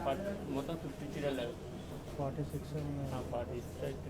మొత్తం 50 చీరలు 46 46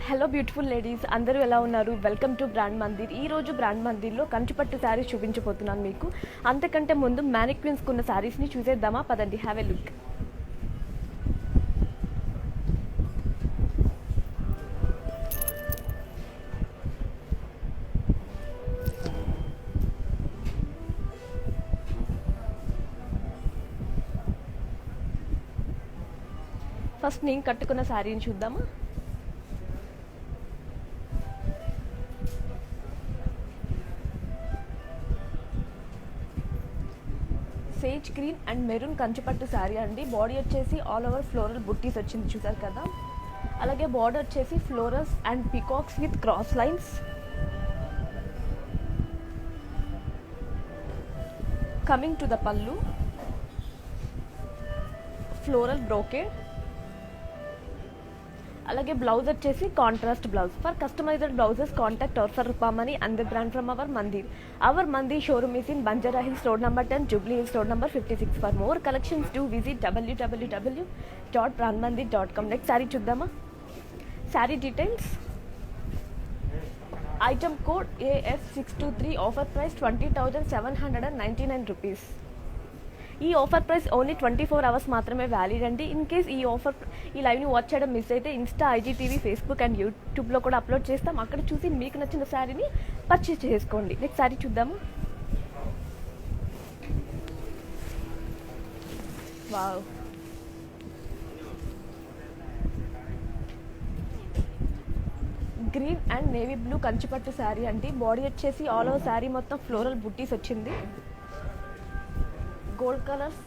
hello beautiful ladies, అందరూ ఎలా ఉన్నారు? Welcome to brand Mandir. ఈ రోజు బ్రాండ్ మందిర్లో కంచిపట్టు శారీస్ చూపించబోతున్నాను మీకు. అంతకంటే ముందు మ్యానిక్విన్స్ కున్న శారీస్ని చూసేద్దామా? పదండి, హ్యావ్ ఎ లుక్. ఫస్ట్ నేను కట్టుకున్న శారీని చూద్దామా? సేజ్ గ్రీన్ అండ్ మెరూన్ కంచిపట్టు శారీ అండి. బాడీ వచ్చేసి ఆల్ ఓవర్ ఫ్లోరల్ బుట్టీస్ వచ్చింది, చూసారు కదా. అలాగే బార్డర్ వచ్చేసి florals and peacocks with cross lines. Coming to the pallu, floral brocade. అలాగే బ్లౌజ్ వచ్చేసి contrast blouse. For customised blouses contact our for Rupamani and the brand from our Mandir. Our Mandir showroom is in Banjara Hills Road number 10, Jubilee Hills Road number 56. For more collections do visit www.brandmandir.com. Next sari చూద్దామా? Sari details. Item code AF623, offer price 20,799 rupees. ఈ offer price only 24 hours మాత్రమే valid అండి. In case ఈ లైవ్ని watch చేయడం miss అయితే Insta, IGTV, Facebook and యూట్యూబ్లో కూడా అప్లోడ్ చేస్తాం. అక్కడ చూసి మీకు నచ్చిన శారీని పర్చేస్ చేసుకోండి. నెక్స్ట్ శారీ చూద్దాము. Wow, green and navy blue కంచిపట్టు శారీ అండి. బాడీ వచ్చేసి ఆల్ ఓవర్ శారీ మొత్తం ఫ్లోరల్ బుట్టీస్ వచ్చింది. గోల్డ్ కలర్స్,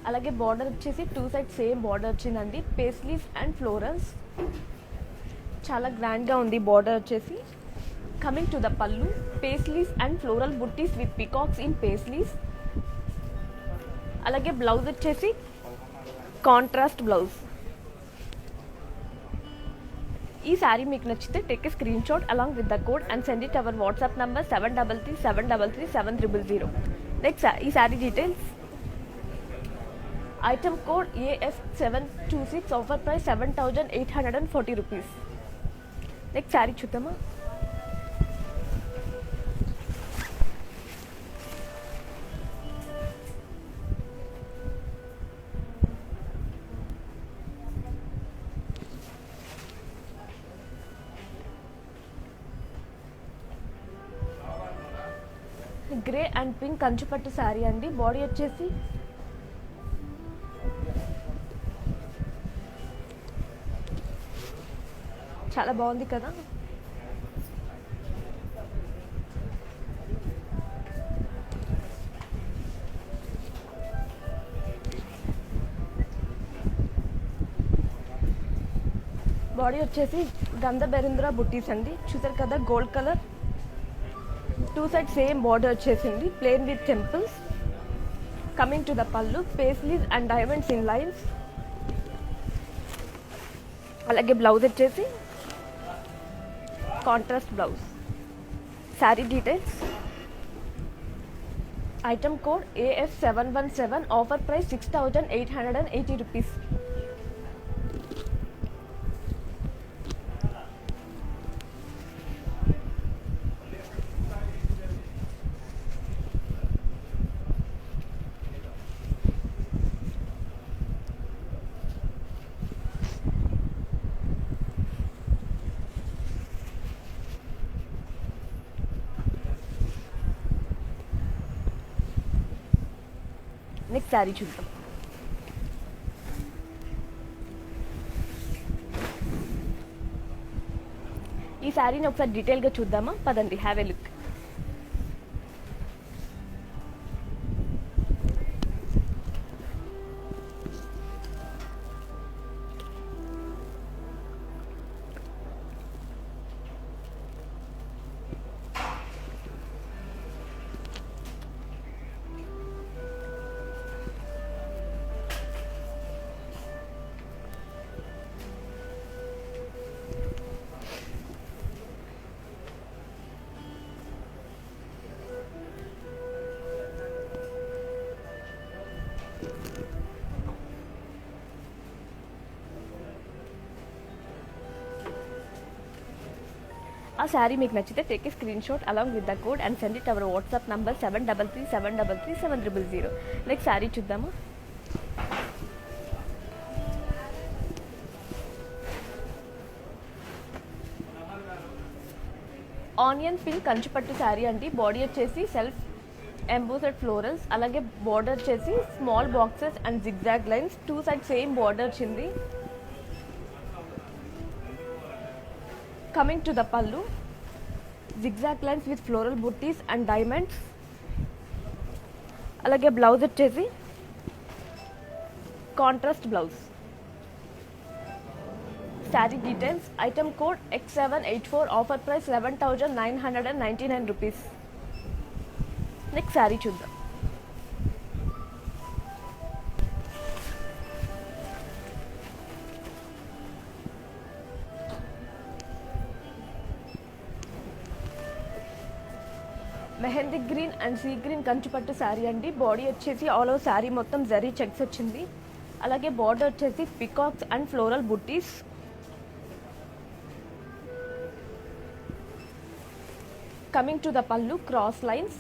అలాగే బార్డర్ వచ్చేసి 2 సైడ్ సేమ్ బార్డర్ వచ్చిందండి. పేస్లీస్ అండ్ ఫ్లోరల్స్ చాలా గ్రాండ్గా ఉంది. బార్డర్ వచ్చేసి coming to the pallu, paisleys and floral buttis with peacocks in paisleys. అలాగే బ్లౌజ్ వచ్చేసి కాంట్రాస్ట్ బ్లౌజ్. ఈ శారీ మీకు నచ్చితే take a screen shot along with the code and send it our WhatsApp number 7337337030. Next ఈ sari details. Item code AF726, offer price 7,840 rupees. Next sari చూద్దామా. Grey and pink కంచిపట్టు శారీ అండి. Body వచ్చేసి చాలా బాగుంది కదా. బాడీ వచ్చేసి గంధ బెరింద్రా బుట్టీస్ అండి. చూసారు కదా, gold colour, 2 side same border వచ్చేసింది, plain with temples. Coming to the pallu, paisleys and diamonds in lines. అలాగే బ్లౌజ్ వచ్చేసి contrast blouse. Sari details. Item code AF717, offer price 6,880 rupees. Next sari చూద్దాం. ఈ శారీని ఒకసారి డీటెయిల్గా చూద్దామా, పదండి, హ్యావ్ ఎ లుక్. ఆ శారీ మీకు నచ్చితే take a screen shot along with the code and send it our WhatsApp number 7337337030. Next sari చూద్దాము. ఆనియన్ పింక్ కంచిపట్టు శారీ అండి. బాడీ వచ్చేసి సెల్ఫ్ ఎంబోసెడ్ ఫ్లోరల్స్, అలాగే బార్డర్ వచ్చేసి small boxes and zigzag lines, 2 side same border వచ్చింది. Coming to the పళ్ళు, zigzag lines with floral buttis and diamonds. అలాగే blouse వచ్చేసి contrast blouse. Sari details. Item code X784, offer price 11,999 rupees. Next sari చూద్దాం. Mehndi green and sea green కంచిపట్టు శారీ అండి. Body వచ్చేసి all over sari మొత్తం zari checks వచ్చింది. అలాగే బార్డర్ వచ్చేసి peacocks and floral buttis. Coming to the pallu cross lines,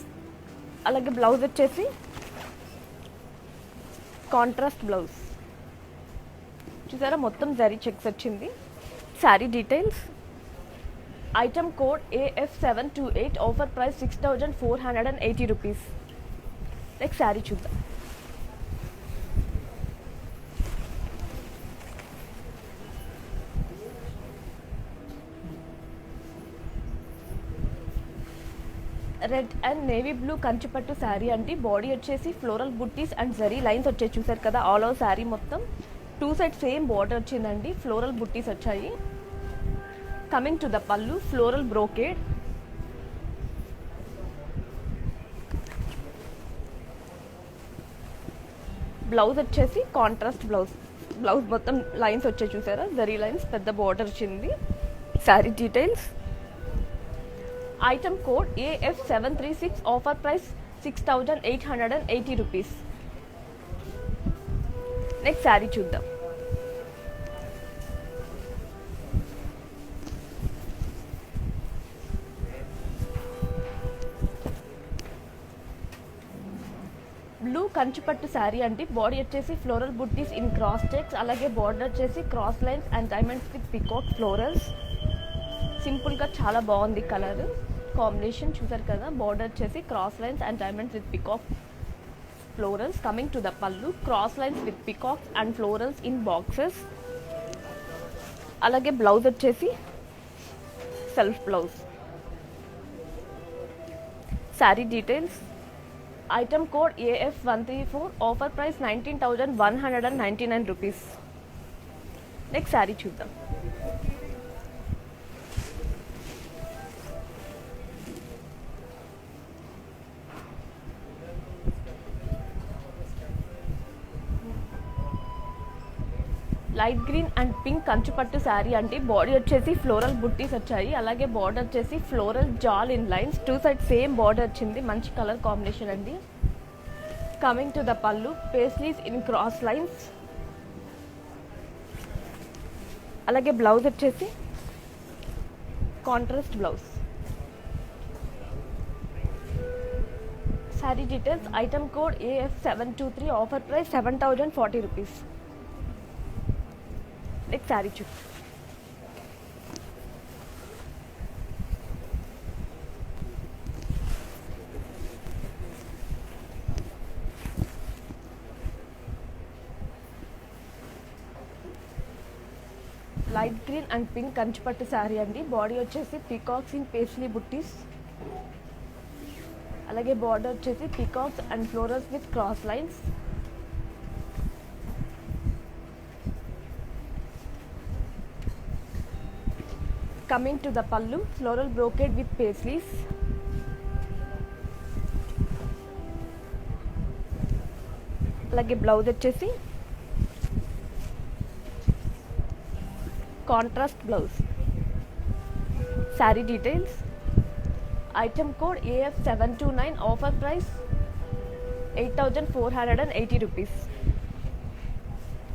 అలాగే బ్లౌజ్ వచ్చేసి కాంట్రాస్ట్ బ్లౌజ్. చూసారా మొత్తం జరీ చెక్స్ వచ్చింది. Sari details, item code AF728, offer price 6480 rupees. Next sari చూద్దాం. రెడ్ అండ్ నేవీ బ్లూ కంచిపట్టు శారీ అండి. బాడీ వచ్చేసి floral buttis and zari lines వచ్చాయి. చూసారు కదా ఆల్ ఓవర్ శారీ మొత్తం 2 సైడ్ సేమ్ బార్డర్ వచ్చిందండి. ఫ్లోరల్ బుట్టీస్ వచ్చాయి. Coming to the pallu floral brocade, blouse వచ్చేసి కాంట్రాస్ట్ బ్లౌజ్. బ్లౌజ్ మొత్తం లైన్స్ వచ్చాయి చూసారా, జరీ లైన్స్, పెద్ద బార్డర్ వచ్చింది. Sari details, item code AF736, offer price 6880 rupees. Next sari చూద్దాం. బ్లూ కంచిపట్టు శారీ అండి. బాడీ వచ్చేసి ఫ్లోరల్ బుట్టీస్ ఇన్ క్రాస్ చెక్స్, అలాగే బార్డర్ వచ్చేసి cross lines and diamonds with peacock florals. సింపుల్గా చాలా బాగుంది కలర్ కాంబినేషన్. చూసారు కదా బార్డర్ వచ్చేసి cross lines and diamonds with peacock florals. Coming to the pallu cross lines with peacocks and florals in boxes, అలాగే blouse వచ్చేసి self blouse. Sari details, item code AF134, offer price 19,199 rupees. Next sari చూద్దాం. Light green and pink కంచుపట్టు sari అండి. Body వచ్చేసి floral బుట్టీస్ వచ్చాయి, అలాగే border వచ్చేసి floral jaal in lines, 2 side same border వచ్చింది. మంచి కలర్ కాంబినేషన్ అండి. Coming to the pallu paisleys in cross lines, అలాగే బ్లౌజ్ వచ్చేసి contrast blouse. Sari details, item code AF723, offer price 7040 rupees. Next sari చూ లైట్ గ్రీన్ అండ్ పింక్ కంచిపట్టు శారీ అండి. Body వచ్చేసి peacocks in paisley బుట్టీస్, అలాగే border వచ్చేసి peacocks and florals with cross lines. Coming to the pallu, floral brocade with paisleys, అలాగే blouse వచ్చేసి contrast blouse. Sari details, item code AF729, offer price 8,480 rupees.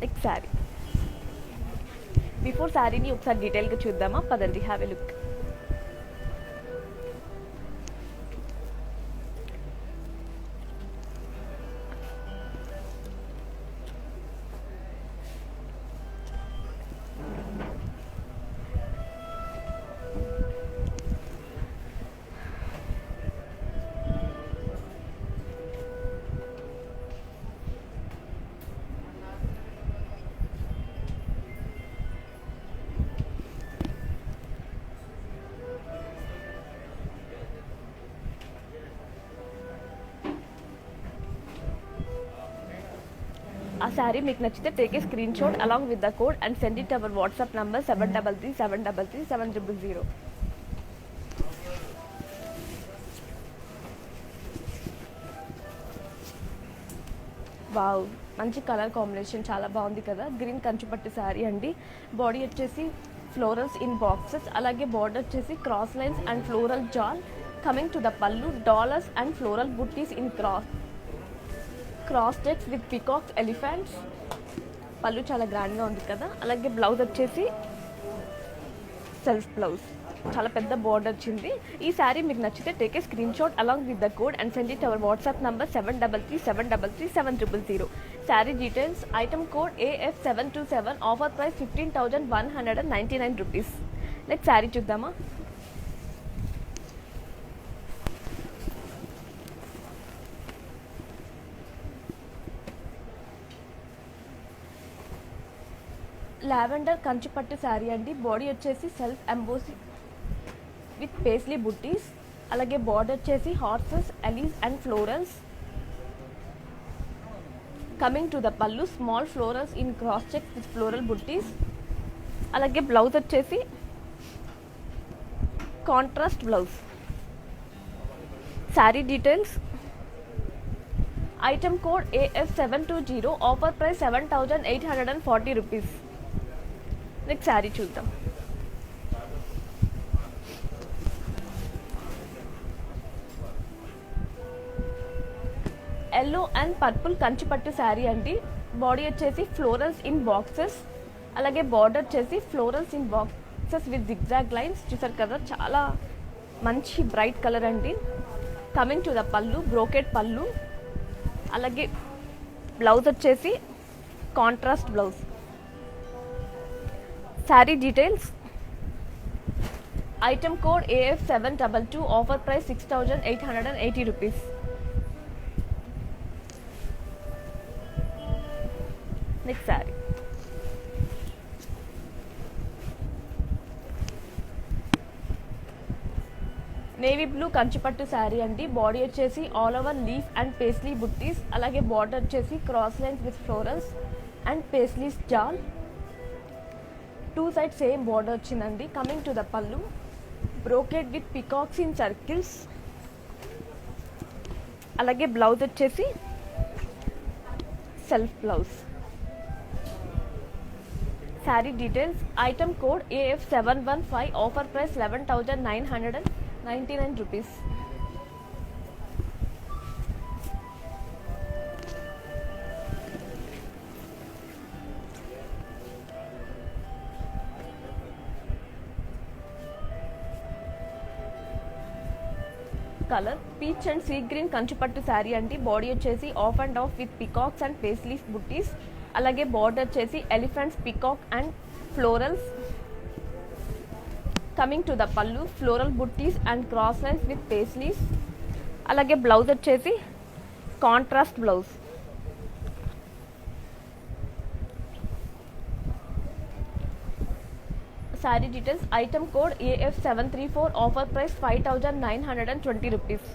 Next sari. Before శారీని ఒకసారి డీటెయిల్గా చూద్దామా, పదండి హ్యావ్ ఎ లుక్. ఆ శారీ మీకు నచ్చితే take a screen shot along with the code and send it our WhatsApp number 7337337000. Wow, మంచి కలర్ కాంబినేషన్, చాలా బాగుంది కదా. గ్రీన్ కంచుపట్టు శారీ అండి. బాడీ వచ్చేసి ఫ్లోరల్స్ ఇన్ బాక్సెస్, అలాగే బార్డర్ వచ్చేసి క్రాస్ లైన్స్ అండ్ ఫ్లోరల్ జాల్. Coming to the pallu dollars and floral బుట్టీస్ in cross checks with peacocks elephants. Pallu చాలా గ్రాండ్గా ఉంది కదా. అలాగే బ్లౌజ్ వచ్చేసి సెల్ఫ్ బ్లౌజ్, చాలా పెద్ద బార్డర్ వచ్చింది. ఈ శారీ మీకు నచ్చితే take a screen shot along with the code and send it our WhatsApp number 7337337000. Sari details, item code AF727, offer price 15,199 rupees. Next sari చూద్దామా. లావెండర్ కంచిపట్టు శారీ అండి. బాడీ వచ్చేసి సెల్ఫ్ ఎంబోసింగ్ విత్ పేస్లీ బుట్టీస్, అలాగే బార్డర్ వచ్చేసి హార్సెస్, ఎలీస్ and florals. Coming to the pallu, small florals in cross check with floral బుట్టీస్. అలాగే blouse వచ్చేసి contrast blouse. Sari details, item code AF720, offer price 7,840 rupees. Next sari చూద్దాం. Yellow and purple కంచిపట్టు శారీ అండి. Body వచ్చేసి florals in boxes, అలాగే border వచ్చేసి florals in boxes with zigzag lines. చూసారు కదా, చాలా మంచి బ్రైట్ కలర్ అండి. Coming to the pallu, brocade pallu, అలాగే బ్లౌజ్ వచ్చేసి contrast blouse. Sari details, item code AF722, offer price 6,880 rupees. Next sari, navy blue కంచిపట్టు శారీ అండి. బాడీ వచ్చేసి all over leaf and paisley బుట్టీస్, అలాగే బార్డర్ వచ్చేసి cross lines with florals and paisleys jaal. Two side same border వచ్చిందండి. Coming to the pallu, brocade with peacocks in circles, అలాగే blouse వచ్చేసి self blouse. Sari details, item code AF715, offer price 11,999 rupees. Colour peach and sea green కంచిపట్టు శారీ అండి. Body వచ్చేసి half and half with peacocks and paisley buttis, అలాగే border వచ్చేసి elephants, peacock and florals. Coming to the pallu, floral buttis and cross lines with paisleys, అలాగే blouse వచ్చేసి contrast blouse. Sari details, item code AF734, offer price 5,920 rupees.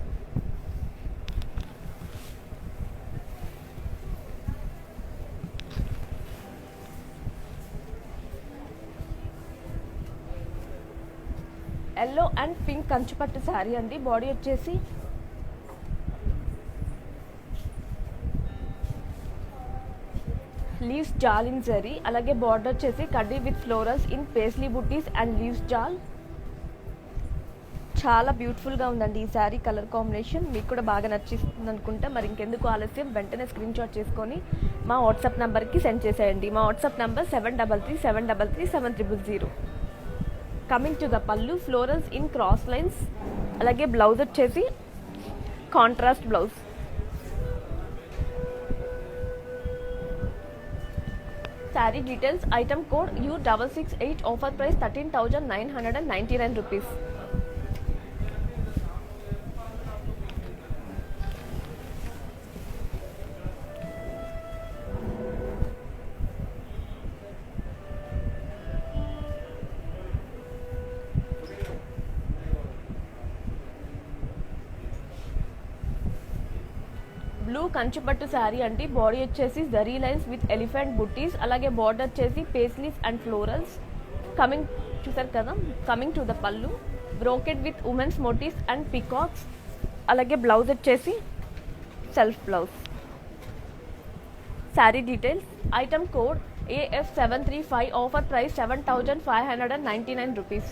Yellow and pink కంచిపట్టు శారీ అండి. Body వచ్చేసి leaves జాల్ in zari, అలాగే border వచ్చేసి కడ్డీ with florals in paisley buttis and leaves jaal. చాలా బ్యూటిఫుల్గా ఉందండి ఈ శారీ కలర్ కాంబినేషన్. మీకు కూడా బాగా నచ్చిస్తుంది అనుకుంటా. మరి ఇంకెందుకు ఆలస్యం, వెంటనే స్క్రీన్ షాట్ చేసుకొని మా వాట్సాప్ నెంబర్కి సెండ్ చేసేయండి. మా WhatsApp number 7337337000. Coming to the pallu, florals in cross lines, అలాగే బ్లౌజ్ వచ్చేసి contrast blouse. Sari details, item code U668, offer price 13,999 rupees. Blue కంచిపట్టు శారీ అండి. బాడీ వచ్చేసి zari lines with elephant buttis, అలాగే బార్డర్ వచ్చేసి పేస్లీస్ అండ్ ఫ్లోరల్స్. చూసారు కదా, coming to the pallu, brocade with women's motifs and peacocks, అలాగే blouse వచ్చేసి self blouse. Sari details, item code AF735, offer price 7,599 rupees.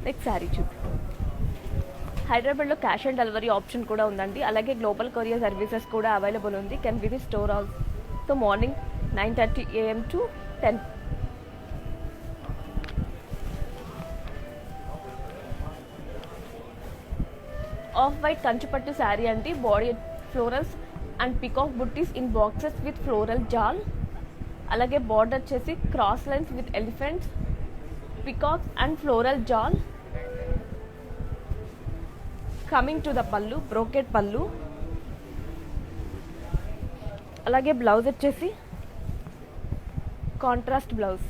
Next sari చూద్దాం. హైదరాబాద్లో క్యాష్ ఆన్ డెలివరీ ఆప్షన్ కూడా ఉందండి. అలాగే గ్లోబల్ కొరియర్ సర్వీసెస్ కూడా అవైలబుల్ ఉంది. Can visit store also morning 9:30 AM to 10. Off white కంచిపట్టు శారీ అండి. Body florals and peacock buttis in boxes with floral జాల్. అలాగే బార్డర్ వచ్చేసి cross lines with elephants, peacocks and floral జాల్. Coming to the pallu, brocade pallu. అలాగే blouse వచ్చేసి contrast blouse.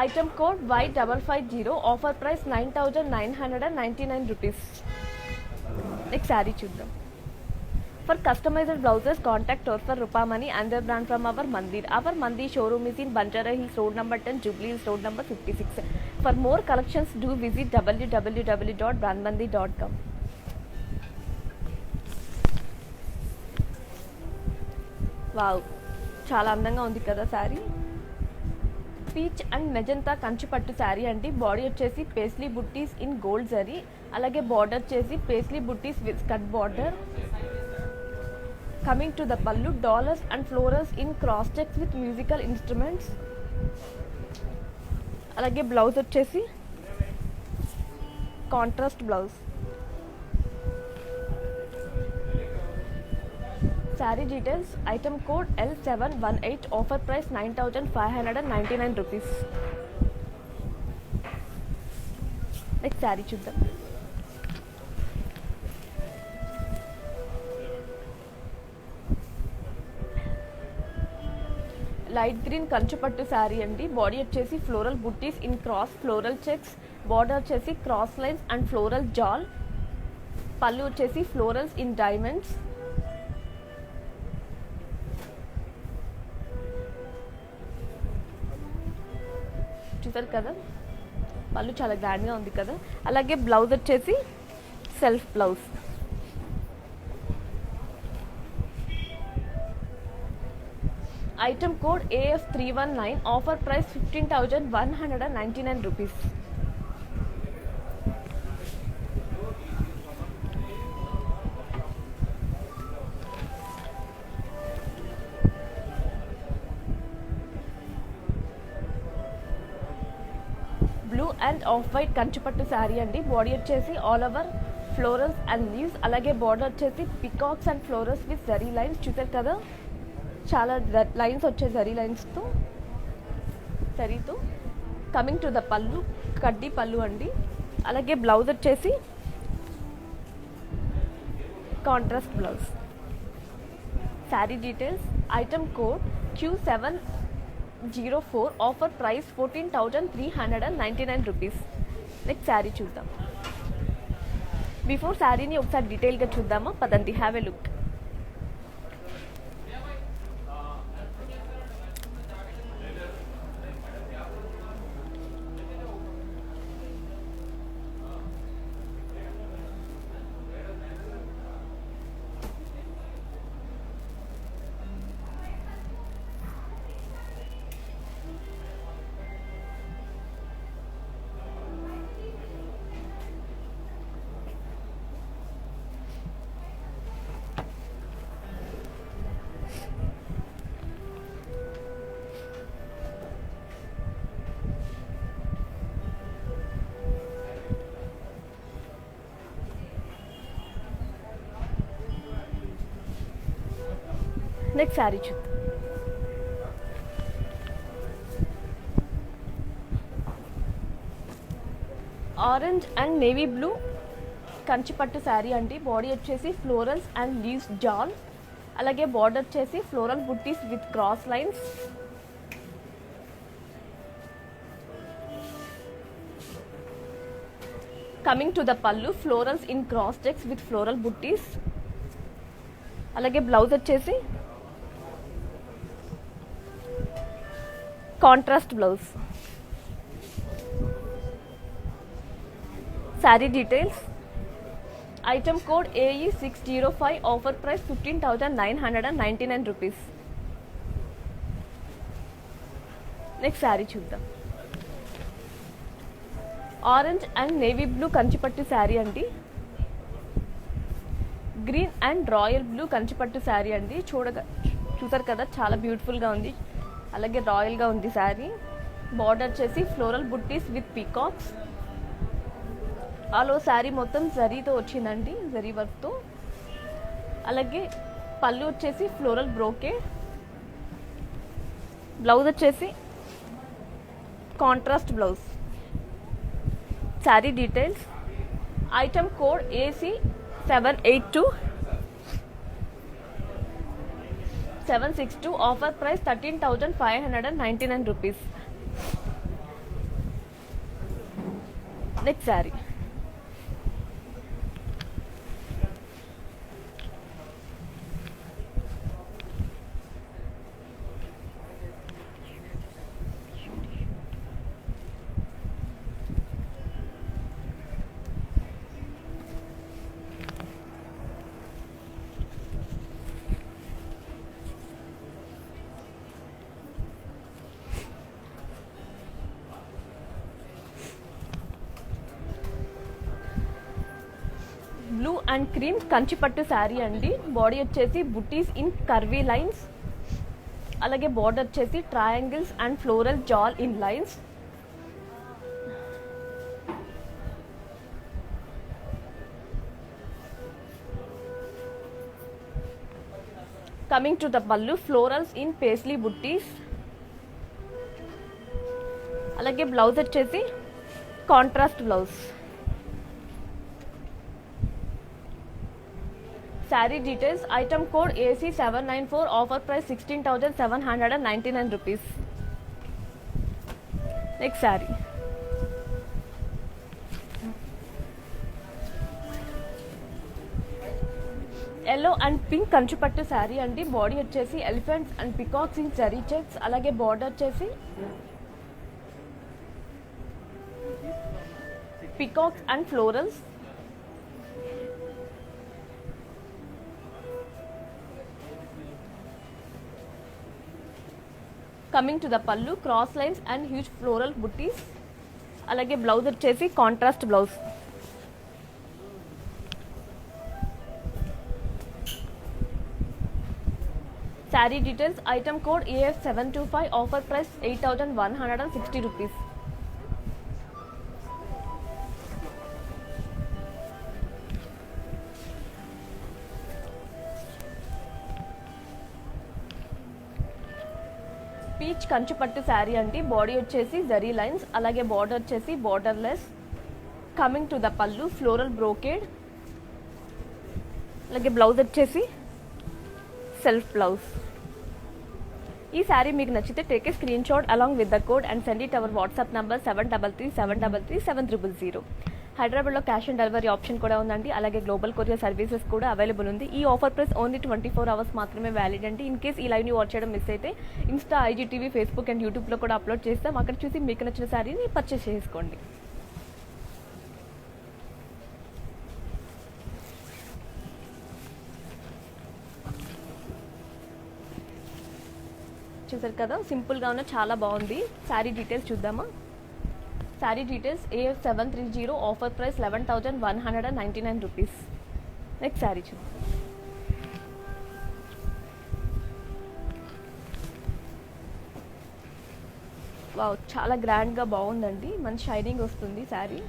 Item code Y550. Offer price 9,999 rupees. Next sari చూద్దాం. For customized blouses, contact us for Rupamani and their brand from our Mandir. Our Mandir showroom is in Banjara Hills Road number 10, Jubilee Hills Road number 56. For more collections, do visit www.brandmandir.com. Wow, చాలా అందంగా ఉంది కదా sari. Peach and magenta కంచిపట్టు శారీ అండి. Body వచ్చేసి paisley buttis in gold zari. అలాగే border వచ్చేసి paisley buttis with cut border. Coming to the pallu, dollars and florals in cross checks with musical instruments. అలాగే బ్లౌజ్ వచ్చేసి contrast blouse. Sari details, item code L718. Offer price 9,599 rupees. Next sari చూద్దాం. Light green కంచుపట్టు sari అండి. Body వచ్చేసి floral బుట్టీస్ in cross floral checks. Border వచ్చేసి cross lines and floral జాల్. పళ్ళు వచ్చేసి ఫ్లోరల్స్ ఇన్ డైమండ్స్. చూసారు కదా, పళ్ళు చాలా గ్రాండ్గా ఉంది కదా. అలాగే బ్లౌజ్ వచ్చేసి self blouse. Item code AF319. Offer price 15,199 rupees. Blue and off white కంచిపట్టు శారీ అండి. బాడీ వచ్చేసి all over florals and leaves. అలాగే బార్డర్ వచ్చేసి peacocks and florals with zari lines. చూసారు కదా, చాలా లైన్స్ వచ్చాయి జరీ లైన్స్తో, జరీతో. కమింగ్ టు ద పళ్ళు, కడ్డీ పళ్ళు అండి. అలాగే బ్లౌజ్ వచ్చేసి contrast blouse. Sari details, item code Q704. Offer price 14,399 rupees. Next sari చూద్దాం. బిఫోర్ శారీని ఒకసారి డీటెయిల్గా చూద్దామా, పదండి, have a look. Next sari చూద్దాం. ఆరెంజ్ అండ్ నేవీ బ్లూ కంచిపట్టు శారీ అండి. బాడీ వచ్చేసి ఫ్లోరల్స్ అండ్ లీవ్స్ జాల్. అలాగే బార్డర్ వచ్చేసి floral buttis with cross lines. Coming to the పళ్ళు, florals in cross checks with floral బుట్టీస్. అలాగే బ్లౌజ్ వచ్చేసి contrast blouse. Sari details, item code AE605. Offer price 15,999 rupees. Next sari చూద్దాం. Orange and navy blue కంచిపట్టు శారీ అండి. Green and royal blue కంచిపట్టు శారీ అండి. చూసారు కదా, చాలా బ్యూటిఫుల్గా ఉంది. అలాగే రాయల్గా ఉంది శారీ. బార్డర్ వచ్చేసి ఫ్లోరల్ బుట్టీస్ విత్ పీకాక్స్. ఆలో శారీ మొత్తం జరీతో వచ్చిందండి, జరీ వర్క్తో. అలాగే పళ్ళు వచ్చేసి ఫ్లోరల్ బ్రోకే. బ్లౌజ్ వచ్చేసి contrast blouse. Sari details, item code AC782 762, offer price 13,599 rupees. Next sari blue and cream కంచిపట్టు శారీ అండి. బాడీ వచ్చేసి బుటీస్ ఇన్ కర్వీ లైన్స్. అలాగే బార్డర్ వచ్చేసి triangles and floral jaal in lines. Coming to the pallu, florals in paisley బుట్టీస్. అలాగే blouse వచ్చేసి contrast blouse. Sari details, item code AC794, offer price 16,799 rupees. Next sari yellow and pink కంచుపట్టు sari అండి. Body వచ్చేసి elephants and peacocks in zari checks. అలాగే border వచ్చేసి peacocks and florals. Coming to the pallu, cross lines and huge floral బుట్టీస్. అలాగే blouse వచ్చేసి contrast blouse. Sari details, item code AF725, offer price 8,160 rupees. Peach కంచుపట్టు శారీ అండి. Body వచ్చేసి zari lines. అలాగే border వచ్చేసి borderless. Coming to the pallu, floral brocade. అలాగే blouse వచ్చేసి self blouse. ఈ శారీ మీకు నచ్చితే take a screen shot along with the code and send it our WhatsApp number 7337337000. హైదరాబాద్లో క్యాష్ ఆన్ డెలివరీ ఆప్షన్ కూడా ఉందండి. అలాగే గ్లోబల్ కొరియర్ సర్వీసెస్ కూడా అవైలబుల్ ఉంది. ఈ ఆఫర్ ప్రైస్ ఓన్లీ 24 అవర్స్ మాత్రమే వ్యాలిడ్ అండి. ఇన్ కేస్ ఈ లైవ్ని వాచ్ చేయడం మిస్ అయితే ఇన్స్టా, IGTV, ఫేస్బుక్ అండ్ యూట్యూబ్లో కూడా అప్లోడ్ చేస్తాం. అక్కడ చూసి మీకు నచ్చిన శారీని పర్చేస్ చేసుకోండి. చూసారు కదా, సింపుల్గా ఉన్న చాలా బాగుంది. శారీ డీటెయిల్స్ చూద్దామా. Sari details AF730, offer price 11,199 rupees. Next sari చూద్దాం. వావ్, చాలా గ్రాండ్గా బాగుందండి. మంచి షైనింగ్ వస్తుంది sari.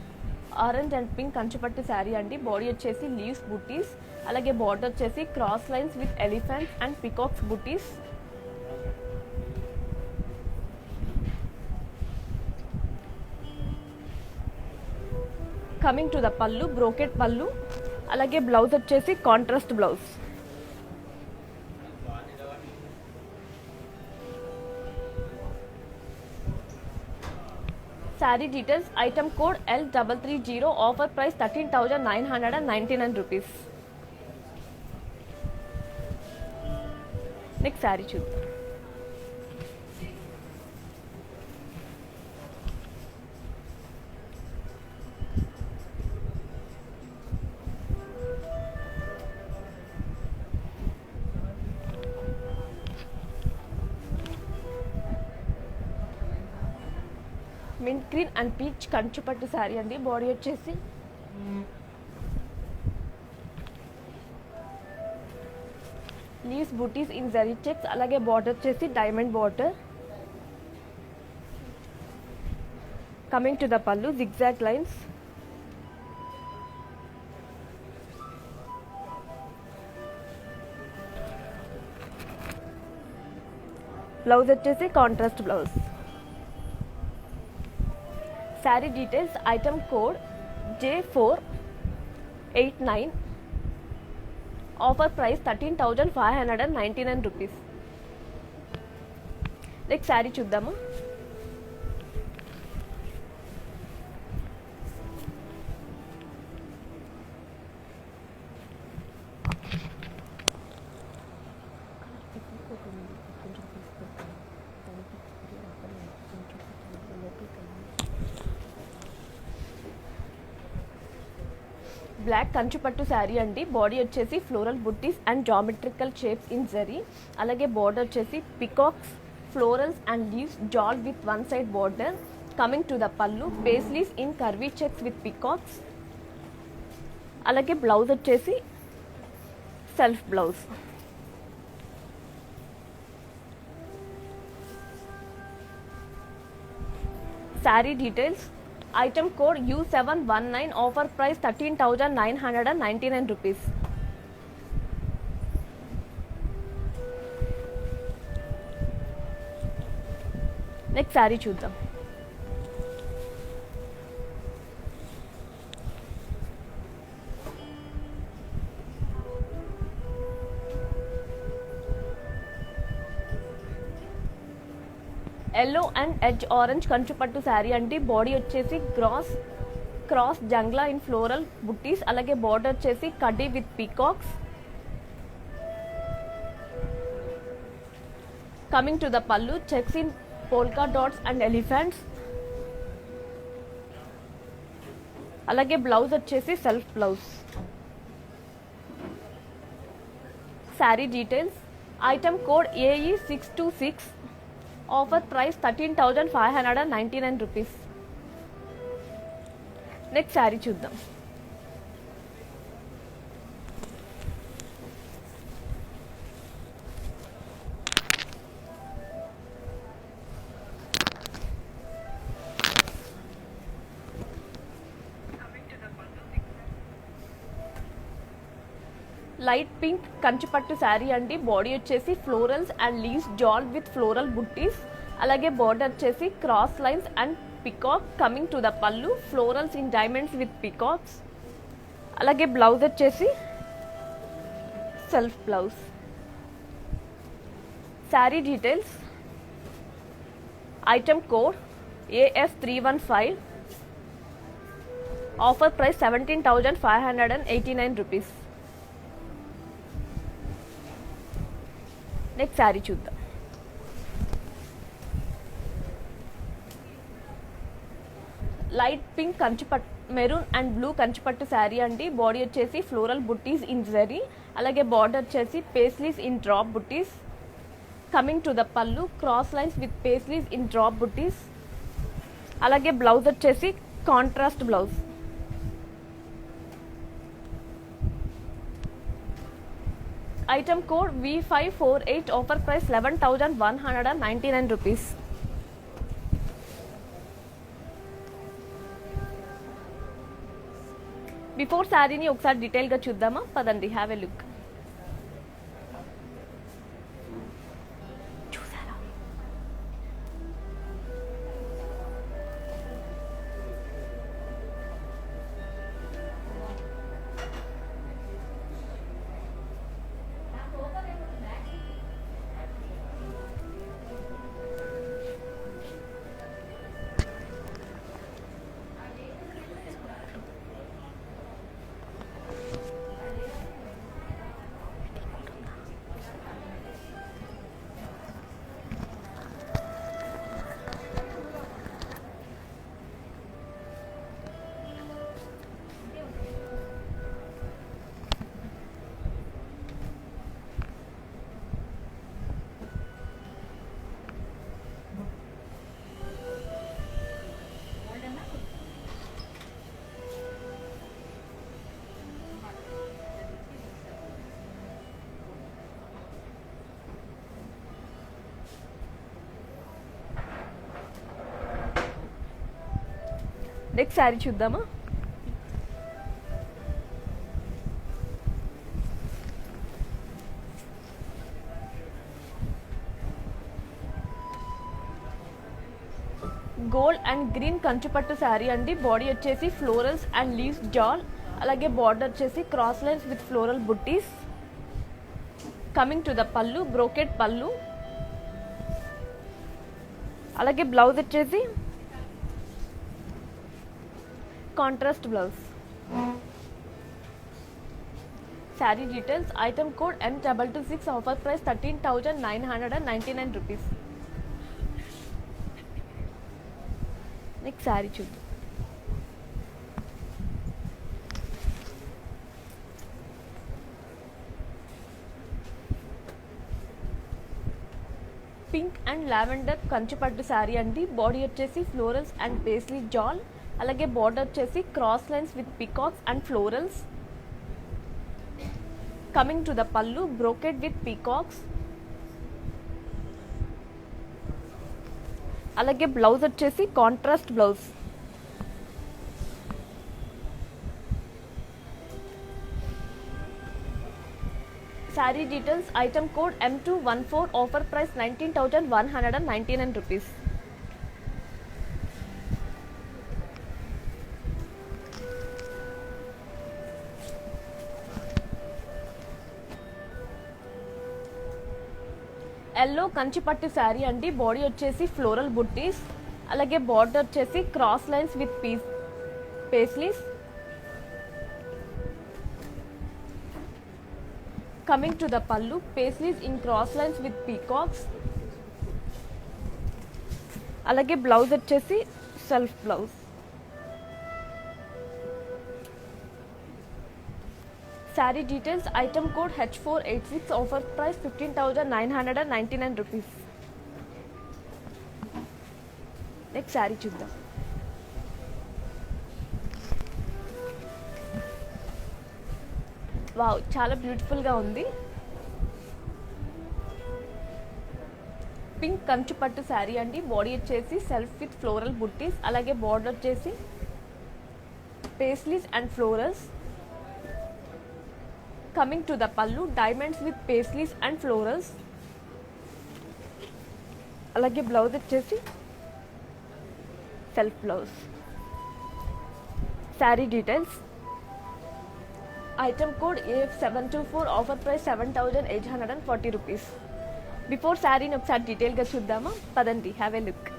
Orange and pink కంచుపట్టు sari అండి. బాడీ వచ్చేసి లీవ్స్ బుటీస్. అలాగే బార్డర్ వచ్చేసి cross lines with elephants and peacocks buttis. Coming to the pallu, brocade pallu. అలాగే బ్లౌజ్ వచ్చేసి contrast blouse. Sari details, item code L330, offer price 13,999 rupees. Next sari చూద్దాం. మింట్ గ్రీన్ అండ్ పీచ్ కంచుపట్టు శారీ అండి. Body వచ్చేసి leaves buttis in zari checks. అలాగే border వచ్చేసి diamond border. Coming to the pallu, zigzag lines. Blouse వచ్చేసి contrast blouse. Sari details, item code J489, offer price 13,599 rupees. Next sari చూద్దాము. Black కంచుపట్టు శారీ అండి. బాడీ వచ్చేసి floral buttis and geometrical shapes in zari. అలాగే border వచ్చేసి peacocks, florals and leaves జాల్ with one side border. Coming to the pallu, paisleys in curvy checks with peacocks. అలాగే blouse వచ్చేసి self blouse. Sari details, item code U719, offer price 13,999 rupees. Next sari చూద్దాం. Yellow and edge orange కంచుపట్టు శారీ అండి. Body వచ్చేసి cross jangla in floral బుట్టీస్. అలాగే border వచ్చేసి కడ్డీ with peacocks. Coming to the pallu, checks in polka dots and elephants. అలాగే blouse వచ్చేసి self blouse. Sari details, item code AE626, offer price 13,599 rupees. Next sari చూద్దాం. Light pink కంచుపట్టు sari అండి. బాడీ వచ్చేసి ఫ్లోరల్స్ అండ్ లీవ్స్ జాల్ with floral బుట్టీస్. అలాగే border వచ్చేసి cross lines and peacock. Coming to the pallu, florals in diamonds with peacocks. అలాగే blouse వచ్చేసి self blouse. Sari details, item code AS315, offer price 17,589 rupees. Next sari చూద్దాం. Light pink కంచుపట్టు, maroon and blue కంచుపట్టు sari అండి. Body వచ్చేసి floral బుట్టీస్ in zari. అలాగే border వచ్చేసి paisleys in drop buttis. Coming to the pallu, cross lines with paisleys in drop బుట్టీస్. అలాగే blouse వచ్చేసి contrast blouse. Item code V548, offer price 11,199 rupees. Before శారీని ఒకసారి డీటెయిల్గా చూద్దామా, పదండి, have a look. Next sari చూద్దామా. గోల్డ్ అండ్ గ్రీన్ కంచుపట్టు శారీ అండి. బాడీ వచ్చేసి ఫ్లోరల్స్ అండ్ లీవ్స్ జాల్, అలాగే బార్డర్ వచ్చేసి cross lines with floral buttis. Coming to the pallu, brocade pallu, అలాగే బ్లౌజ్ వచ్చేసి contrast blouse. Sari details, item code M226, offer price 13,999 rupees. Next sari చూద్దాం. Pink and lavender కంచుపట్టు శారీ అండి. బాడీ వచ్చేసి ఫ్లోరల్స్ అండ్ పేస్లీ జాల్, అలాగే బార్డర్ వచ్చేసి cross lines with peacocks and florals. Coming to the pallu, brocade with peacocks, అలాగే blouse వచ్చేసి contrast blouse. Sari details, item code M214, offer price 19,199 rupees. Yellow కంచిపట్టు శారీ అండి. బాడీ వచ్చేసి ఫ్లోరల్ బుట్టీస్, అలాగే బార్డర్ వచ్చేసి cross lines with paisleys. Coming to the pallu, paisleys in cross lines with peacocks, అలాగే blouse వచ్చేసి self blouse. Sari details, item code H486, offer price 15,999 rupees. Next sari చూద్దాం. Wow, చాలా బ్యూటిఫుల్గా ఉంది. పింక్ కంచుపట్టు శారీ అండి. బాడీ వచ్చేసి సెల్ఫ్ విత్ ఫ్లోరల్ బుట్టీస్, అలాగే బార్డర్ వచ్చేసి paisleys and florals. Coming to the pallu, diamonds with paisleys and florals, అలాగే బ్లౌజ్ వచ్చేసి self blouse. Sari details, item code AF724, offer price 7,840 rupees. Before శారీని ఒకసారి డీటెయిల్గా చూద్దామా, పదండి, హ్యావ్ ఎ లుక్.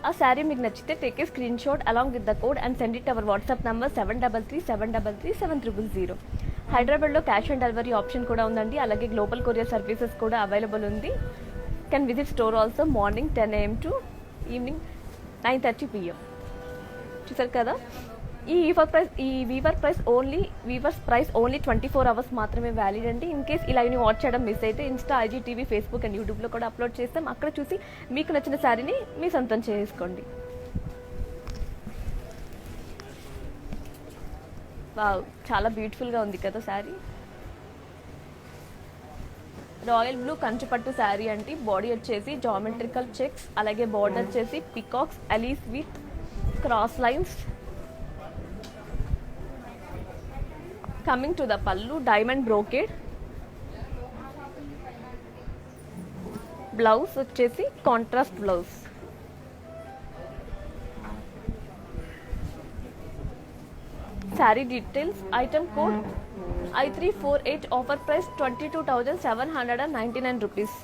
ఆ శారీ మీకు నచ్చితే take a screen shot along with the code and send it our WhatsApp number 7337337300. హైదరాబాద్లో క్యాష్ ఆన్ డెలివరీ ఆప్షన్ కూడా ఉందండి, అలాగే గ్లోబల్ కొరియర్ సర్వీసెస్ కూడా అవైలబుల్ ఉంది. Can visit store also morning 10 AM to evening 9:30 PM. చూసారు కదా, ఈ weavers price only 24 hours మాత్రమే వ్యాలిడ్ అండి. ఇన్ కేస్ ఇలా వాచ్ చేయడం మిస్ అయితే Insta, IG TV, Facebook and యూట్యూబ్లో కూడా అప్లోడ్ చేస్తాం. అక్కడ చూసి మీకు నచ్చిన శారీని మీ సొంతం చేసుకోండి. వావ్, చాలా బ్యూటిఫుల్గా ఉంది కదా శారీ. రాయల్ బ్లూ కంచుపట్టు శారీ అంటే బాడీ వచ్చేసి జామెట్రికల్ చెక్స్, అలాగే బార్డర్ వచ్చేసి పికాక్స్, అలీస్ with cross lines. Coming to the పళ్ళు డైమండ్ బ్రోకెడ్. బ్లౌజ్ వచ్చేసి contrast blouse. Sari details item code I348 offer price 22,799 rupees.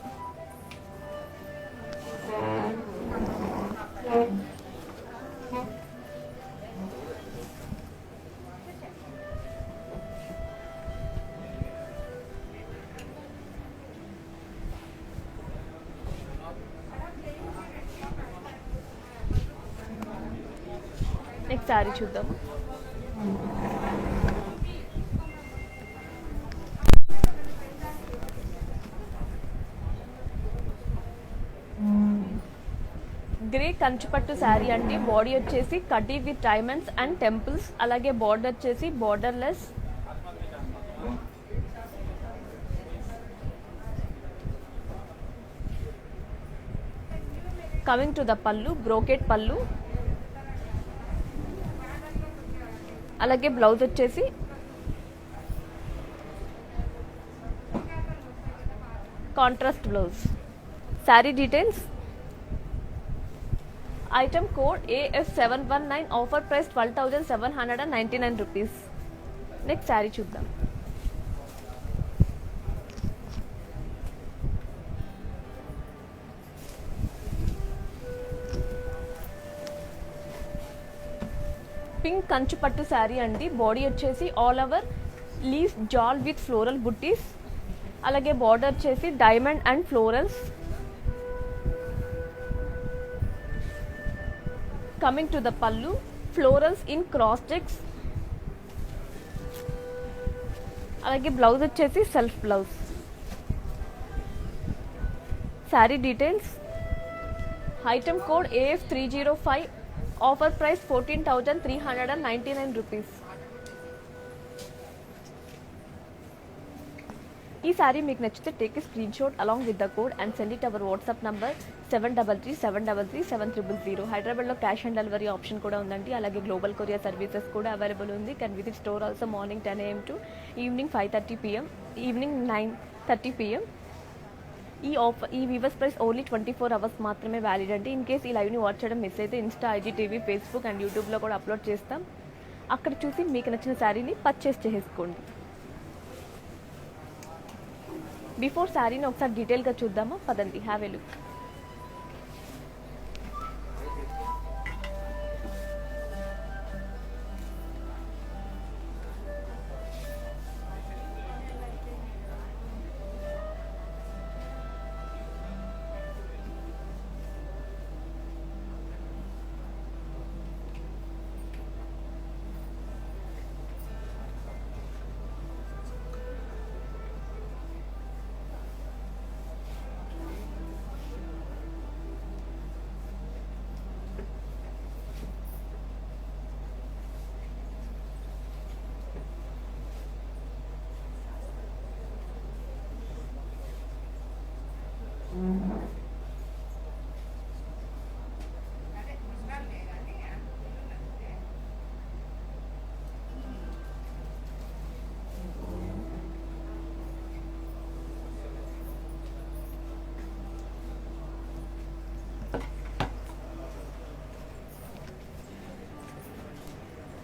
Next sari చూద్దాం. గ్రే కంచిపట్టు శారీ అండి. బాడీ వచ్చేసి కడ్డీ విత్ డైమండ్స్ అండ్ టెంపుల్స్, అలాగే బార్డర్ వచ్చేసి borderless. Coming to the pallu brocade pallu, అలాగే blouse వచ్చేసి contrast blouse. Sari details item code AF719 offer price 12,799 rupees. Next sari చూద్దాం. Pink కంచుపట్టు sari అండి. బాడీ వచ్చేసి ఆల్ ఓవర్ లీవ్స్ జాల్ విత్ ఫ్లోరల్ బుట్టీస్, అలాగే బార్డర్ వచ్చేసి diamond and florals. Coming to the పళ్ళు ఫ్లోరల్స్ ఇన్ క్రాస్ చెక్స్, అలాగే బ్లౌజ్ వచ్చేసి self blouse. Sari details item code AF305 offer price 14,399 rupees. ఈ శారీ మీకు నచ్చితే take a screen shot along with the code and send it our WhatsApp number 7337337000. హైదరాబాద్లో cash on delivery option కూడా ఉందండి, అలాగే global courier services కూడా available ఉంది. Can visit store also morning 10 AM to evening 5:30 PM, evening 9:30 PM. ఈ weavers price only 24 hours మాత్రమే valid అండి. In case ఈ లైవ్ని వాచ్ చేయడం మిస్ అయితే ఇన్స్టా, IGTV, ఫేస్బుక్ అండ్ యూట్యూబ్లో కూడా అప్లోడ్ చేస్తాం. అక్కడ చూసి మీకు నచ్చిన శారీని పర్చేస్ చేసుకోండి. బిఫోర్ శారీని ఒకసారి డీటెయిల్గా చూద్దామా, పదండి have a look.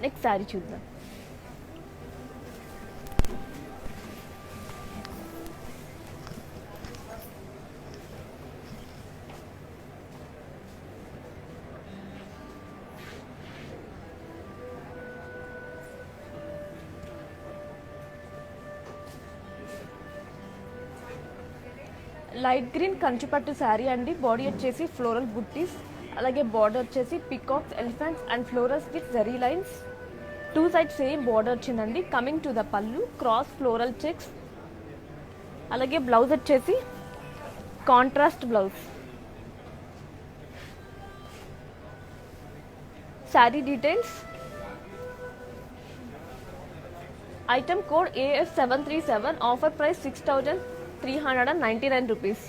Next sari చూద్దాం. లైట్ గ్రీన్ కంచుపట్టు శారీ అండి. బాడీ వచ్చేసి ఫ్లోరల్ బుట్టీస్, అలాగే బార్డర్ వచ్చేసి peacocks, elephants and florals with zari lines. Two side same border వచ్చిందండి. Coming to the pallu cross floral checks, అలాగే బ్లౌజ్ వచ్చేసి contrast blouse. Sari details item code AF737 offer price 6,399 rupees.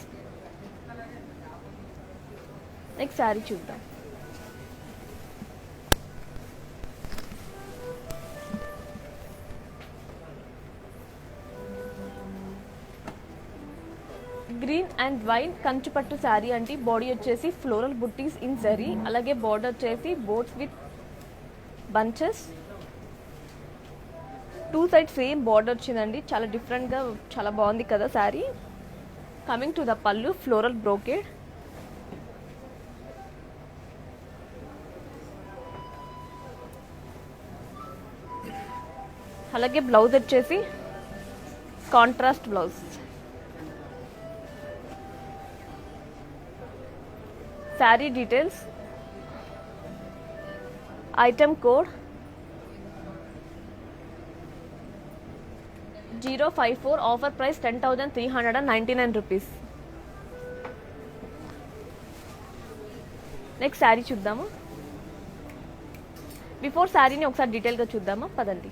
Next sari చూద్దాం. Green and wine కంచుపట్టు sari అండి. Body వచ్చేసి floral బుట్టీస్ in zari, అలాగే border వచ్చేసి boats with bunches. Two side same border వచ్చిందండి. చాలా డిఫరెంట్గా చాలా బాగుంది కదా sari. Coming to the pallu, floral brocade. అలాగే బ్లౌజ్ వచ్చేసి contrast blouse. Sari details, item code 054, offer price 10,399 rupees. Next sari చూద్దాము. బిఫోర్ శారీని ఒకసారి డీటెయిల్గా చూద్దామా, పదండి.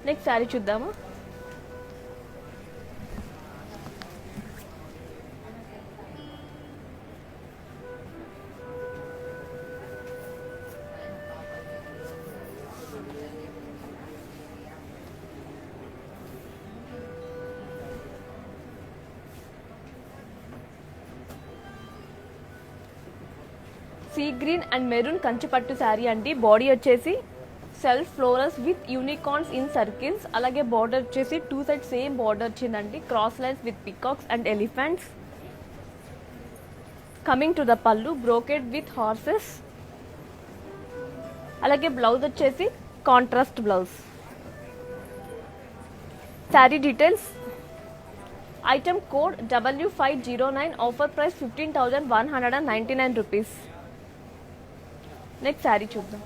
నెక్స్ట్ శారీ చూద్దాము. సీ గ్రీన్ అండ్ మెరూన్ కంచిపట్టు శారీ అండి. బాడీ వచ్చేసి self florals with unicorns in circles, అలాగే బార్డర్ వచ్చేసి టూ సైడ్ సేమ్ బార్డర్ వచ్చిందండి. Cross lines with peacocks and elephants. Coming to the పళ్ళు, బ్రోకెడ్ విత్ హార్సెస్. అలాగే బ్లౌజ్ వచ్చేసి contrast blouse. Sari details, item code W509, offer price 15,199 rupees. Next sari చూద్దాం.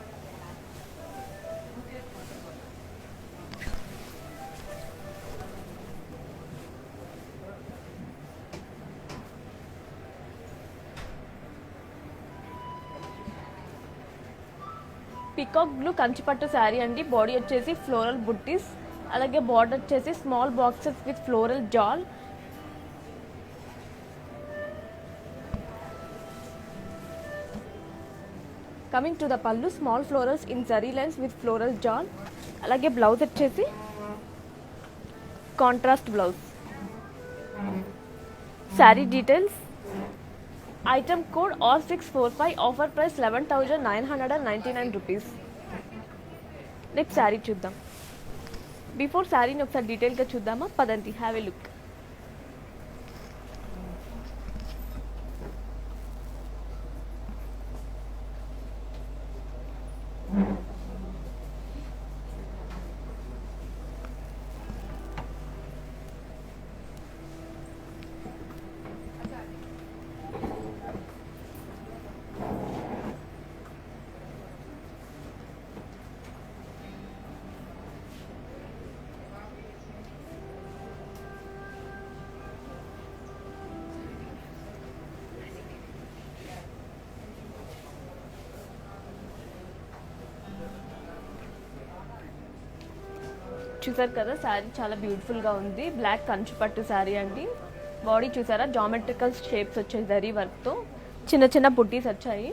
Peacock blue కంచిపట్టు శారీ అండి. Body వచ్చేసి floral బుట్టీస్, అలాగే border వచ్చేసి small boxes with floral జాల్. Coming to the పళ్ళు, small florals in zari lines with floral జాల్, అలాగే బ్లౌజ్ వచ్చేసి contrast blouse. Sari details, item code R645, offer price 11,999 rupees. Next sari చూద్దాం. బిఫోర్ శారీని ఒకసారి డీటెయిల్గా చూద్దామా, పదండి. Have a look. చూసారు కదా, శారీ చాలా బ్యూటిఫుల్గా ఉంది. బ్లాక్ కంచుపట్టు శారీ అండి. బాడీ చూసారా, జామెట్రికల్ షేప్స్ వచ్చాయి జరీ వర్క్తో, చిన్న చిన్న బుట్టీస్ వచ్చాయి.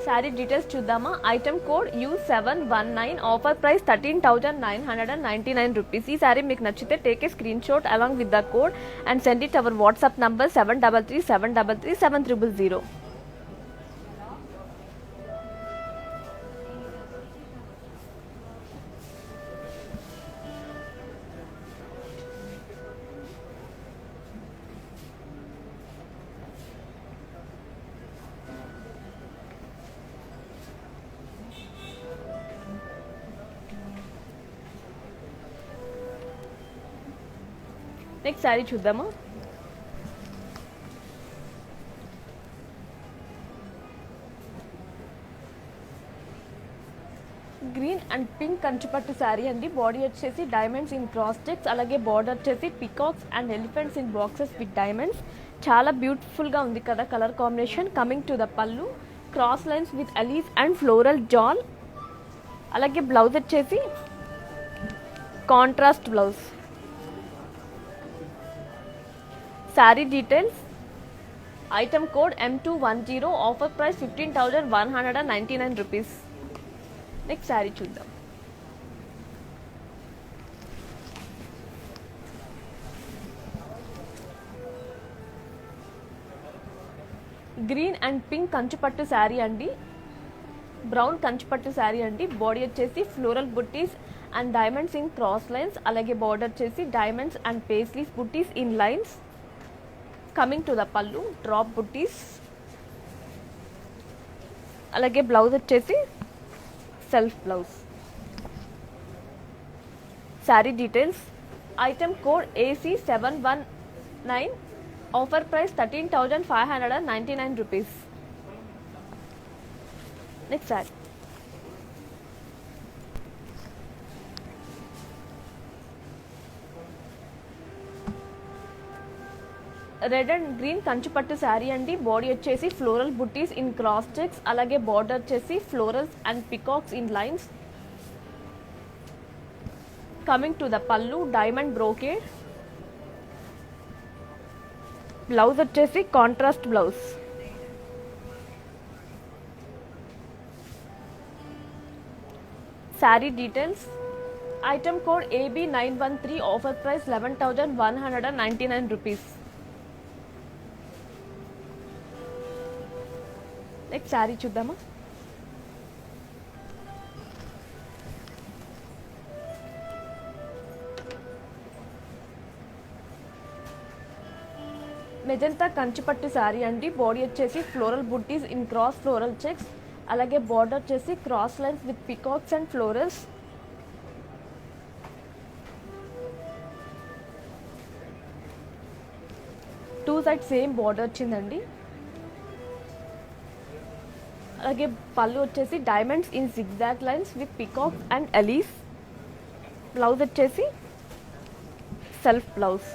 శారీ డీటెయిల్స్ చూద్దామా. Item code U719, offer price 13,999 rupees. ఈ శారీ మీకు నచ్చితే take a screen shot along with the code and send it our WhatsApp number 7337337000. Next sari చూద్దామా. గ్రీన్ అండ్ పింక్ కంచుపట్టు శారీ అండి. బాడీ వచ్చేసి డైమండ్స్ ఇన్ క్రాస్ చెక్స్, అలాగే బార్డర్ వచ్చేసి peacocks and elephants in boxes with diamonds. చాలా బ్యూటిఫుల్గా ఉంది కదా colour combination. Coming to the pallu, cross lines with అలీస్ అండ్ ఫ్లోరల్ జాల్. అలాగే బ్లౌజ్ వచ్చేసి contrast blouse. Sari details, item code M210, offer price 15,199 rupees. Next sari చూద్దాం. గ్రీన్ అండ్ పింక్ కంచుపట్టు శారీ అండి. బ్రౌన్ కంచుపట్టు శారీ అండి. బాడీ వచ్చేసి floral buttis and diamonds in cross lines, అలాగే బార్డర్ వచ్చేసి డైమండ్స్ అండ్ పేస్లీస్ బుట్టీస్ in lines. Coming to the పళ్ళు, drop బుట్టీస్. అలాగే బ్లౌజ్ వచ్చేసి self blouse. Sari details, item code AC719, offer price 13,599 rupees. Next sari. Red and green కంచుపట్టు sari అండి. Body వచ్చేసి floral బుట్టీస్ in cross checks, అలాగే బార్డర్ వచ్చేసి florals and peacocks in lines. Coming to the పళ్ళు, diamond brocade. Blouse వచ్చేసి contrast blouse. Sari details, item code AB913, offer price 11,199 rupees. Next sari చూద్దామా. Magenta కంచుపట్టు శారీ అండి. బాడీ వచ్చేసి ఫ్లోరల్ బుట్టీస్ ఇన్ క్రాస్ ఫ్లోరల్ చెక్స్, అలాగే బార్డర్ వచ్చేసి cross lines with peacocks and florals. Two side same border వచ్చిందండి. అలాగే పళ్ళు వచ్చేసి diamonds in zigzag lines with peacocks and ఎలీస్. బ్లౌజ్ వచ్చేసి self blouse.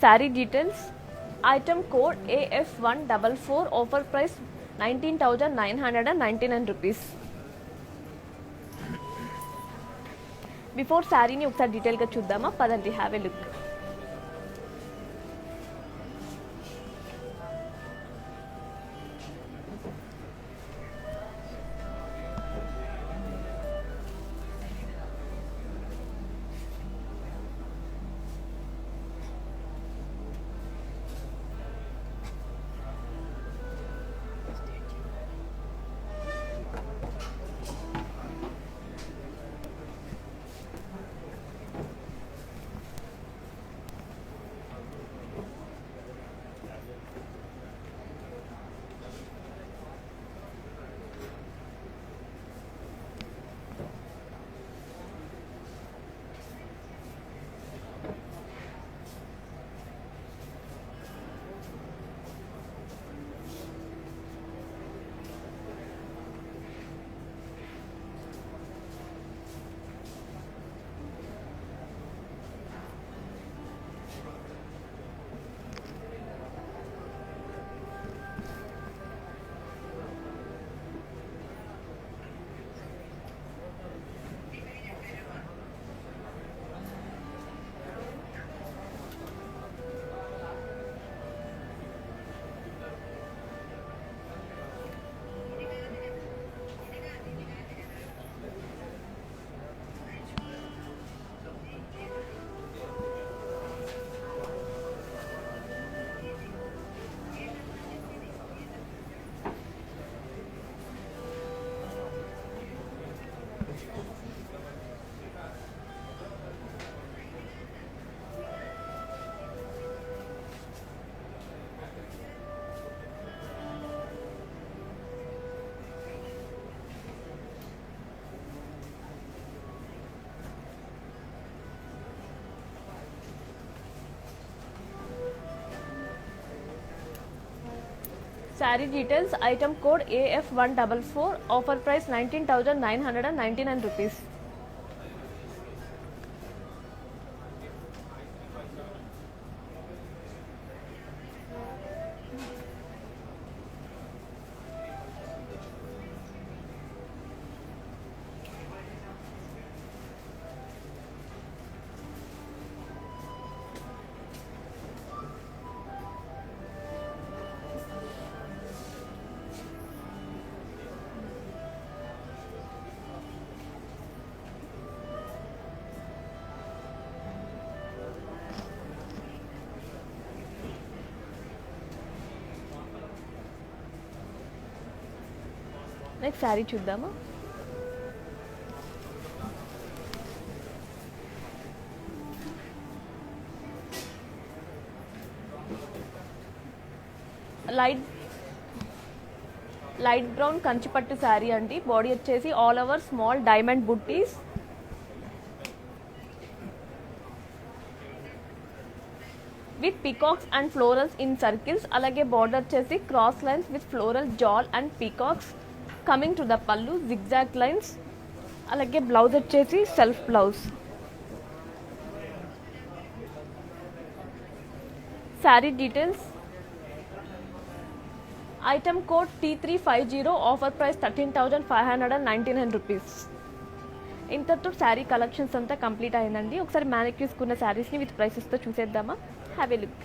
Sari details, item code AF144, offer price 19,999 rupees. Before శారీని ఒకసారి డీటెయిల్గా చూద్దామా, పదండి have a look. Sari details item code AF144 offer price 19,999 rupees. Next sari చూద్దామా. లైట్ బ్రౌన్ కంచిపట్టు శారీ అండి. బాడీ వచ్చేసి ఆల్ ఓవర్ స్మాల్ డైమండ్ బుట్టీస్, with peacocks and florals in circles. అలాగే బార్డర్ వచ్చేసి క్రాస్ లైన్స్ విత్ ఫ్లోరల్ జాల్ and peacocks. Coming to the పళ్ళు zigzag lines. అలాగే బ్లౌజ్ వచ్చేసి self blouse. Sari details item code T350 offer price 13,599 rupees. ఇంతతో sari collections అంతా complete అయిందండి. ఒకసారి మ్యానిక్యూర్స్ ఉన్న శారీస్ని విత్ ప్రైసెస్తో చూసేద్దామా. Have a look.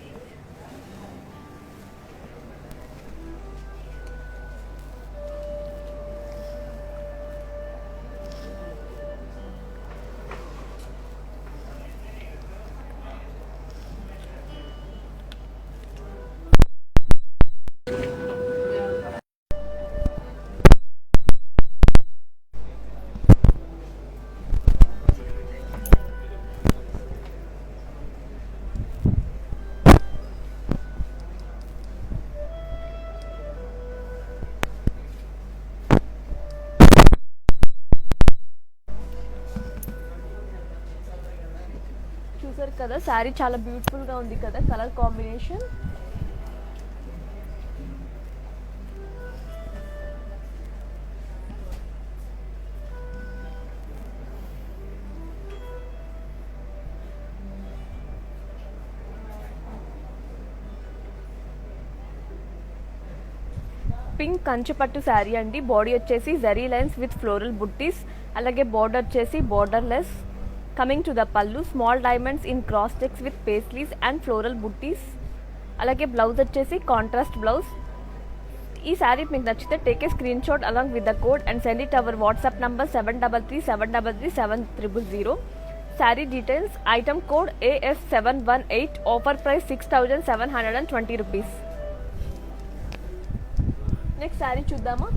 చూసారు కదా, శారీ చాలా బ్యూటిఫుల్గా ఉంది కదా, కలర్ కాంబినేషన్. పింక్ కంచిపట్టు శారీ అండి. బాడీ వచ్చేసి జరీ లైన్స్ విత్ ఫ్లోరల్ బుట్టీస్. అలాగే బార్డర్ వచ్చేసి బార్డర్లెస్. కమింగ్ టు ద పళ్ళు small diamonds in cross checks with paisleys and floral బుట్టీస్. అలాగే బ్లౌజ్ వచ్చేసి కాంట్రాస్ట్ బ్లౌజ్. ఈ శారీ మీకు నచ్చితే take a screen shot along with the code and send it our WhatsApp number 7337337000. Sari details item code AF718 offer price 6,720 rupees. Next sari చూద్దామా.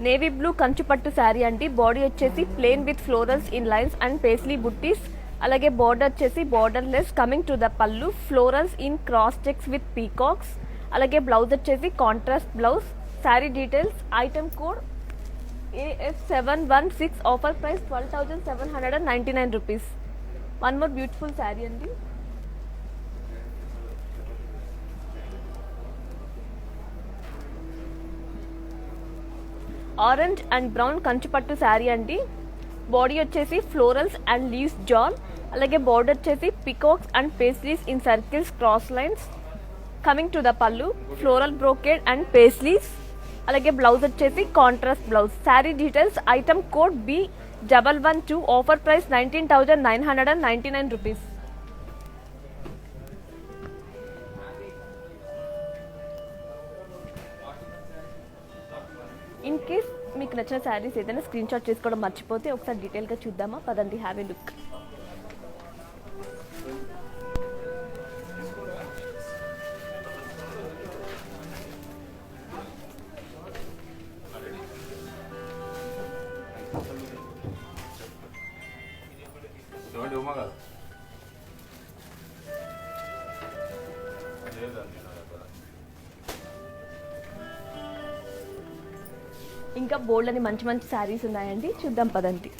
Navy blue కంచుపట్టు sari అండి. Body వచ్చేసి plain with florals in lines and paisley బుట్టీస్. అలాగే border వచ్చేసి borderless. Coming to the పళ్ళు florals in cross checks with peacocks. అలాగే blouse వచ్చేసి contrast blouse. Sari details item code AF716 offer price 12,799 rupees. One more beautiful sari అండి. Orange and brown కంచిపట్టు శారీ అండి. Body వచ్చేసి florals and leaves జాల్. అలాగే బార్డర్ వచ్చేసి peacocks and paisleys in circles cross lines. Coming to the pallu floral brocade and paisleys. అలాగే blouse వచ్చేసి contrast blouse. Sari details item code B112 offer price 19,999 rupees. In case మీకు నచ్చిన శారీస్ ఏదైనా screen shot చేసుకోవడం మర్చిపోతే ఒకసారి డీటెయిల్గా చూద్దామా. పదండి, హ్యావ్ ఎ లుక్. ఇంకా బోల్డ్ అని మంచి మంచి శారీస్ ఉన్నాయండి, చూద్దాం పదండి.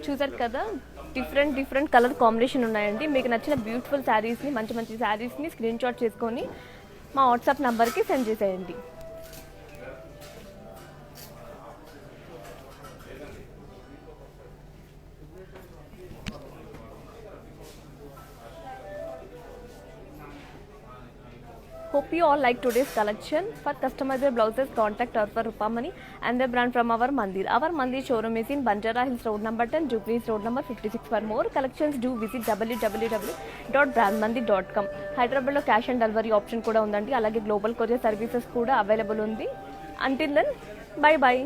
చూసారు కదా, డిఫరెంట్ కలర్ కాంబినేషన్ ఉన్నాయండి. మీకు నచ్చిన బ్యూటిఫుల్ శారీస్ని, మంచి శారీస్ని స్క్రీన్ షాట్ చేసుకొని మా వాట్సాప్ నెంబర్కి సెండ్ చేసేయండి. Hope you all like today's collection. For customized blouses, contact us for Rupamani and the brand from our Mandir. Our Mandir showroom is in Banjara Hills Road number 10, Jubilee Road number 56. For more collections, do visit www.brandmandir.com. హైదరాబాద్లో cash on delivery option కూడా ఉందండి. అలాగే global courier services కూడా available ఉంది. Until then, bye bye.